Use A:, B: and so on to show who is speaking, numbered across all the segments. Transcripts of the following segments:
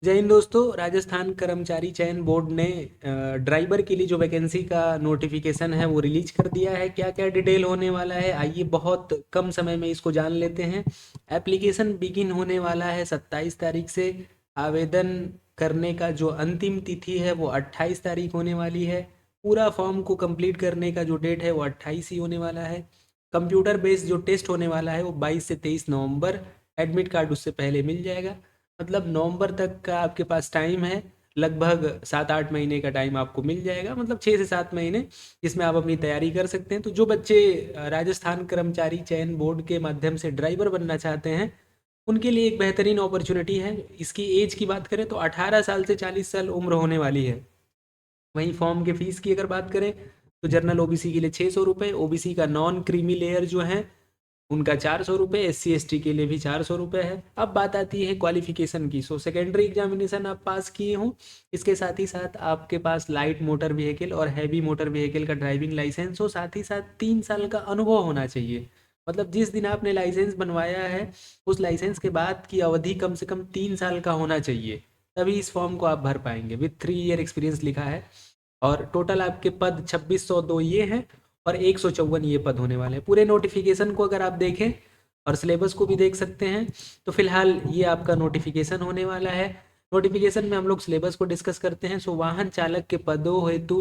A: जय हिंद दोस्तों। राजस्थान कर्मचारी चयन बोर्ड ने ड्राइवर के लिए जो वैकेंसी का नोटिफिकेशन है वो रिलीज कर दिया है। क्या क्या डिटेल होने वाला है, आइए बहुत कम समय में इसको जान लेते हैं। एप्लीकेशन बिगिन होने वाला है 27 तारीख से। आवेदन करने का जो अंतिम तिथि है वो 28 तारीख होने वाली है। पूरा फॉर्म को कंप्लीट करने का जो डेट है वो 28 ही होने वाला है। कंप्यूटर बेस्ड जो टेस्ट होने वाला है वो 22 से 23 नवंबर। एडमिट कार्ड उससे पहले मिल जाएगा। मतलब नवंबर तक का आपके पास टाइम है। लगभग 7-8 महीने का टाइम आपको मिल जाएगा, मतलब 6 से 7 महीने, जिसमें आप अपनी तैयारी कर सकते हैं। तो जो बच्चे राजस्थान कर्मचारी चयन बोर्ड के माध्यम से ड्राइवर बनना चाहते हैं उनके लिए एक बेहतरीन अपॉर्चुनिटी है। इसकी एज की बात करें तो 18 साल से 40 साल उम्र होने वाली है। वहीं फॉर्म के फीस की अगर बात करें तो जनरल ओबीसी के लिए 600 रुपये, ओबीसी का नॉन क्रीमी लेयर जो है उनका 400 रुपये, SC ST के लिए भी 400 रुपये है। अब बात आती है क्वालिफिकेशन की। सो सेकेंडरी एग्जामिनेशन आप पास किए हों, इसके साथ ही साथ आपके पास लाइट मोटर व्हीकल और हैवी मोटर व्हीकल का ड्राइविंग लाइसेंस हो, साथ ही साथ 3 साल का अनुभव होना चाहिए। मतलब जिस दिन आपने लाइसेंस बनवाया है उस लाइसेंस के बाद की अवधि कम से कम 3 साल का होना चाहिए, तभी इस फॉर्म को आप भर पाएंगे। विथ 3 ईयर एक्सपीरियंस लिखा है। और टोटल आपके पद 2602 ये हैं और 154 ये पद होने वाले हैं। पूरे नोटिफिकेशन को अगर आप देखें और सिलेबस को भी देख सकते हैं तो फिलहाल ये आपका नोटिफिकेशन होने वाला है। नोटिफिकेशन में हम लोग सिलेबस को डिस्कस करते हैं। सो वाहन चालक के पदों हेतु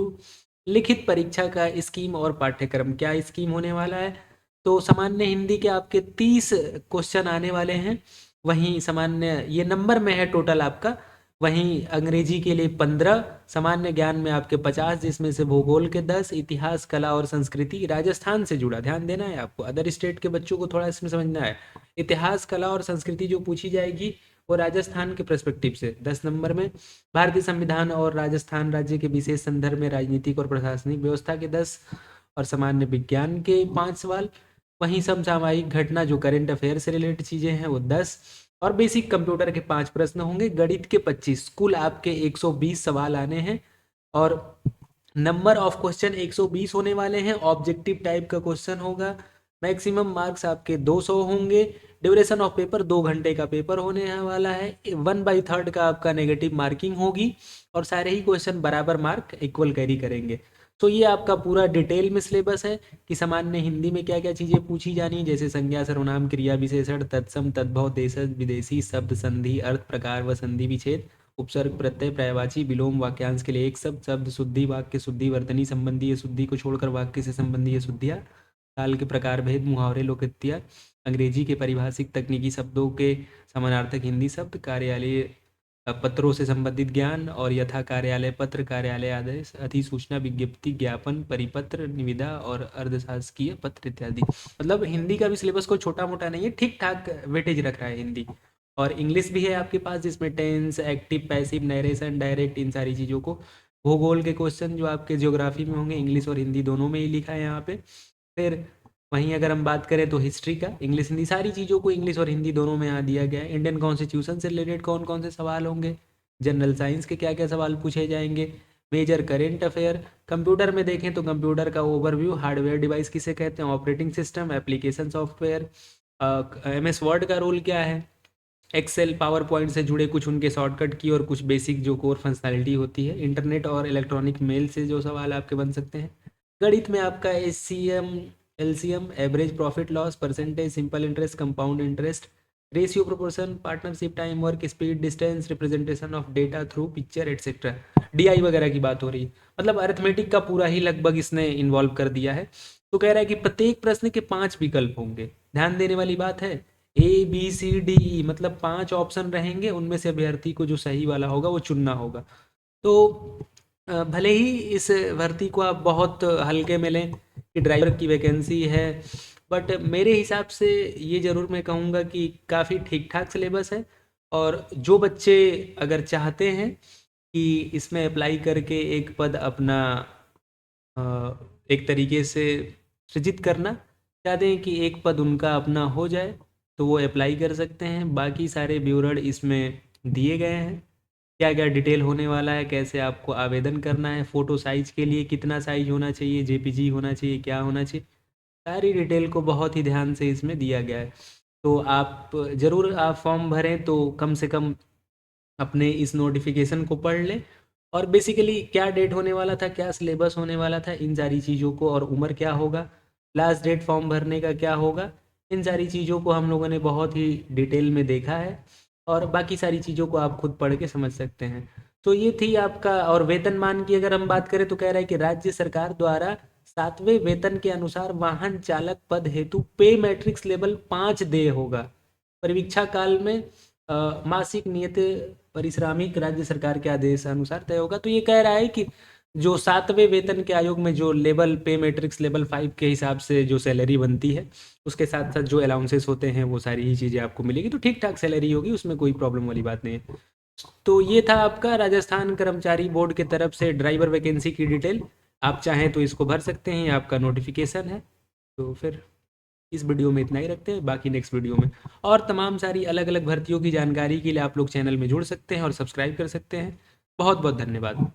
A: लिखित परीक्षा का स्कीम और पाठ्यक्रम क्या स्कीम होने वाला है। तो सामान्य हिंदी के आपके 30 क्वेश्चन आने वाले हैं। वहीं सामान्य ये नंबर में है टोटल आपका। वहीं अंग्रेजी के लिए 15, सामान्य ज्ञान में आपके 50, जिसमें से भूगोल के 10, इतिहास कला और संस्कृति राजस्थान से जुड़ा ध्यान देना है आपको। अदर स्टेट के बच्चों को थोड़ा इसमें समझना है। इतिहास कला और संस्कृति जो पूछी जाएगी वो राजस्थान के पर्सपेक्टिव से 10 नंबर में। भारतीय संविधान और राजस्थान राज्य के विशेष संदर्भ में राजनीतिक और प्रशासनिक व्यवस्था के 10 और सामान्य विज्ञान के 5 सवाल। वहीं समसामयिक घटना जो करेंट अफेयर से रिलेटेड चीजें हैं वो 10 और बेसिक कंप्यूटर के 5 प्रश्न होंगे। गणित के 25, कुल आपके 120 सवाल आने हैं। और नंबर ऑफ क्वेश्चन 120 होने वाले हैं। ऑब्जेक्टिव टाइप का क्वेश्चन होगा। मैक्सिमम मार्क्स आपके 200 होंगे। ड्यूरेशन ऑफ पेपर 2 घंटे का पेपर होने वाला है। 1/3 का आपका नेगेटिव मार्किंग होगी और सारे ही क्वेश्चन बराबर मार्क इक्वल कैरी करेंगे। तो ये आपका पूरा डिटेल में सिलेबस है कि सामान्य हिंदी में क्या क्या चीज़ें पूछी जानी, जैसे संज्ञा सर्वनाम क्रिया विशेषण तत्सम तद्भव देशज विदेशी शब्द संधि अर्थ प्रकार व संधि विच्छेद उपसर्ग प्रत्यय पर्यायवाची विलोम वाक्यांश के लिए एक शब्द शब्द शुद्धि वाक्य शुद्धि वर्तनी संबंधी शुद्धि को छोड़कर वाक्य से संबंधी शुद्धियाँ काल के प्रकार भेद मुहावरे लोकोक्तियाँ अंग्रेजी के पारिभाषिक तकनीकी शब्दों के समानार्थक हिंदी शब्द कार्यालय पत्रों से संबंधित ज्ञान और यथा कार्यालय पत्र कार्यालय आदेश अधिसूचना विज्ञप्ति ज्ञापन परिपत्र निविदा और अर्धशासकीय पत्र इत्यादि। मतलब हिंदी का भी सिलेबस कोई छोटा मोटा नहीं है, ठीक ठाक वेटेज रख रहा है हिंदी। और इंग्लिश भी है आपके पास, जिसमें tense active passive narration direct इन सारी चीज़ों को। भूगोल के क्वेश्चन जो आपके ज्योग्राफी में होंगे इंग्लिश और हिंदी दोनों में ही लिखा है यहाँ पे। फिर वहीं अगर हम बात करें तो हिस्ट्री का इंग्लिश हिंदी सारी चीज़ों को इंग्लिश और हिंदी दोनों में यहाँ दिया गया है। इंडियन कॉन्स्टिट्यूशन से रिलेटेड कौन कौन से सवाल होंगे, जनरल साइंस के क्या क्या सवाल पूछे जाएंगे, मेजर करेंट अफेयर। कंप्यूटर में देखें तो कंप्यूटर का ओवरव्यू, हार्डवेयर डिवाइस किसे कहते हैं, operating system, application software, MS word का रोल क्या है, एक्सेल पावर पॉइंट से जुड़े कुछ उनके शॉर्टकट की और कुछ बेसिक जो कोर फंक्शनैलिटी होती है, इंटरनेट और इलेक्ट्रॉनिक मेल से जो सवाल आपके बन सकते हैं। गणित में आपका SCM LCM average profit loss percentage simple interest compound interest ratio proportion partnership time work speed distance representation of data through picture etcetera DI वगैरह की बात हो रही है। मतलब अरिथमेटिक का पूरा ही लगभग इसने इन्वॉल्व कर दिया है। तो कह रहा है कि प्रत्येक प्रश्न के 5 विकल्प होंगे। ध्यान देने वाली बात है, ABCDE मतलब 5 ऑप्शन रहेंगे, उनमें से अभ्यर्थी को जो सही वाला होगा वो चुनना होगा। तो भले ही इस भर्ती को आप बहुत हल्के में लें कि ड्राइवर की वैकेंसी है, बट मेरे हिसाब से ये ज़रूर मैं कहूँगा कि काफ़ी ठीक ठाक सिलेबस है। और जो बच्चे अगर चाहते हैं कि इसमें अप्लाई करके एक पद अपना अ, एक तरीके से सृजित करना चाहते हैं कि एक पद उनका अपना हो जाए, तो वो अप्लाई कर सकते हैं। बाकी सारे विवरण इसमें दिए गए हैं, क्या क्या डिटेल होने वाला है, कैसे आपको आवेदन करना है, फ़ोटो साइज के लिए कितना साइज होना चाहिए, JPG होना चाहिए, क्या होना चाहिए, सारी डिटेल को बहुत ही ध्यान से इसमें दिया गया है। तो आप ज़रूर आप फॉर्म भरें तो कम से कम अपने इस नोटिफिकेशन को पढ़ ले और बेसिकली क्या डेट होने वाला था, क्या सिलेबस होने वाला था, इन सारी चीज़ों को, और उम्र क्या होगा, लास्ट डेट फॉर्म भरने का क्या होगा, इन सारी चीज़ों को हम लोगों ने बहुत ही डिटेल में देखा है और बाकी सारी चीज़ों को आप खुद पढ़ के समझ सकते हैं। तो ये थी आपका। और वेतनमान की अगर हम बात करें तो कह रहा है कि राज्य सरकार द्वारा 7वें वेतन के अनुसार वाहन चालक पद हेतु पे मैट्रिक्स लेवल 5 देय होगा। परीक्षा काल में मासिक नियत परिश्रमिक राज्य सरकार के आदेश अनुसार तय होगा। तो ये कह रहा है कि जो 7वें वेतन के आयोग में जो लेवल पे मैट्रिक्स लेवल 5 के हिसाब से जो सैलरी बनती है, उसके साथ साथ जो अलाउंसेस होते हैं वो सारी ही चीज़ें आपको मिलेगी। तो ठीक ठाक सैलरी होगी, उसमें कोई प्रॉब्लम वाली बात नहीं है। तो ये था आपका राजस्थान कर्मचारी बोर्ड के तरफ से ड्राइवर वैकेंसी की डिटेल। आप चाहें तो इसको भर सकते हैं, ये आपका नोटिफिकेशन है। तो फिर इस वीडियो में इतना ही रखते हैं, बाकी नेक्स्ट वीडियो में और तमाम सारी अलग अलग भर्तियों की जानकारी के लिए आप लोग चैनल में जुड़ सकते हैं और सब्सक्राइब कर सकते हैं। बहुत बहुत धन्यवाद।